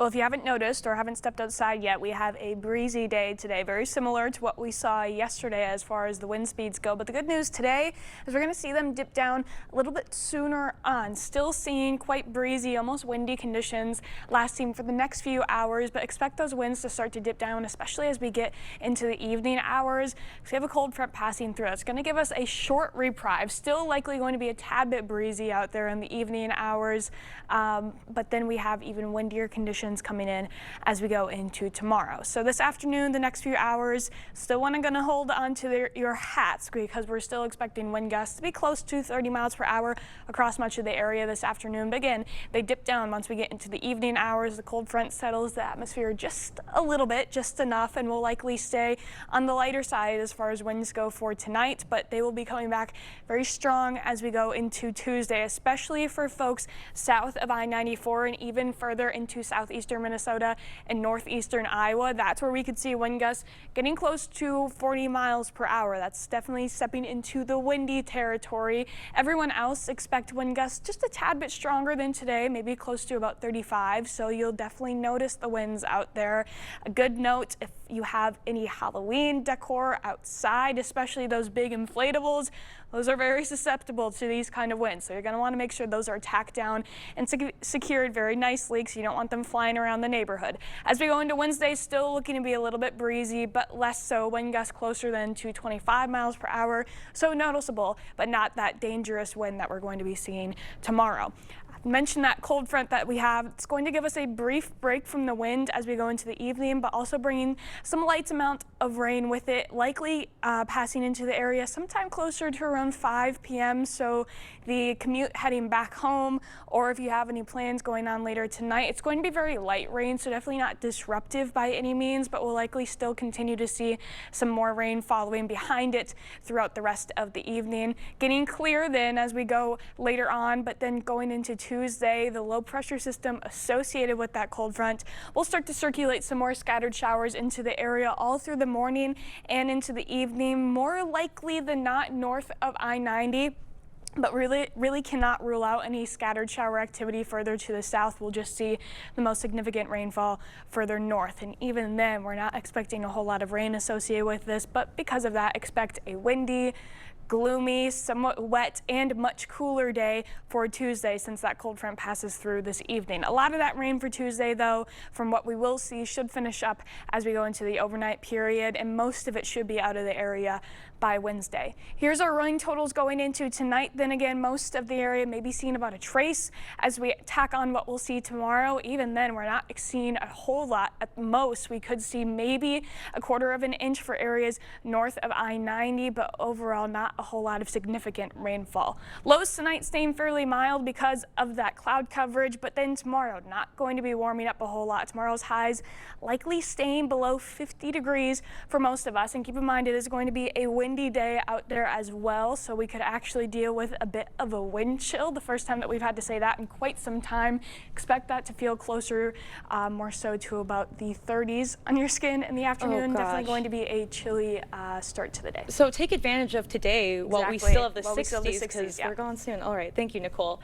Well, if you haven't noticed or haven't stepped outside yet, we have a breezy day today, very similar to what we saw yesterday as far as the wind speeds go. But the good news today is we're going to see them dip down a little bit sooner on. Still seeing quite breezy, almost windy conditions lasting for the next few hours, but expect those winds to start to dip down, especially as we get into the evening hours. So we have a cold front passing through. It's going to give us a short reprieve. Still likely going to be a tad bit breezy out there in the evening hours, but then we have even windier conditions coming in as we go into tomorrow. So this afternoon, the next few hours, still want to hold on to your hats because we're still expecting wind gusts to be close to 30 miles per hour across much of the area this afternoon. But again, they dip down once we get into the evening hours. The cold front settles the atmosphere just a little bit, just enough, and will likely stay on the lighter side as far as winds go for tonight. But they will be coming back very strong as we go into Tuesday, especially for folks south of I-94 and even further into southeastern Minnesota and northeastern Iowa. That's where we could see wind gusts getting close to 40 miles per hour. That's definitely stepping into the windy territory. Everyone else expect wind gusts just a tad bit stronger than today, maybe close to about 35. So you'll definitely notice the winds out there. A good note, if you have any Halloween decor outside, especially those big inflatables, those are very susceptible to these kind of winds. So you're going to want to make sure those are tacked down and secured very nicely because you don't want them flying around the neighborhood. As we go into Wednesday, still looking to be a little bit breezy, but less so. Wind gusts closer than to 25 miles per hour. So noticeable, but not that dangerous wind that we're going to be seeing tomorrow. Mentioned that cold front that we have. It's going to give us a brief break from the wind as we go into the evening, but also bringing some light amount of rain with it, likely passing into the area sometime closer to around 5 p.m. So the commute heading back home, or if you have any plans going on later tonight, it's going to be very light rain, so definitely not disruptive by any means, but we'll likely still continue to see some more rain following behind it throughout the rest of the evening. Getting clear then as we go later on, but then going into Tuesday, the low pressure system associated with that cold front will start to circulate some more scattered showers into the area all through the morning and into the evening, more likely than not north of I-90. But really cannot rule out any scattered shower activity further to the south. We'll just see the most significant rainfall further north. And even then, we're not expecting a whole lot of rain associated with this. But because of that, expect a windy, gloomy, somewhat wet, and much cooler day for Tuesday since that cold front passes through this evening. A lot of that rain for Tuesday, though, from what we will see, should finish up as we go into the overnight period, and most of it should be out of the area by Wednesday. Here's our rain totals going into tonight. Then again, most of the area may be seeing about a trace as we tack on what we'll see tomorrow. Even then, we're not seeing a whole lot. At most, we could see maybe a quarter of an inch for areas north of I-90, but overall not a whole lot of significant rainfall. Lows tonight staying fairly mild because of that cloud coverage, but then tomorrow not going to be warming up a whole lot. Tomorrow's highs likely staying below 50 degrees for most of us, and keep in mind it is going to be a windy day out there as well, so we could actually deal with a bit of a wind chill, the first time that we've had to say that in quite some time. Expect that to feel closer more so to about the 30s on your skin in the afternoon. Definitely going to be a chilly start to the day. So take advantage of today while we still have the 60s because yeah. we're gone soon. All right, thank you, Nicole.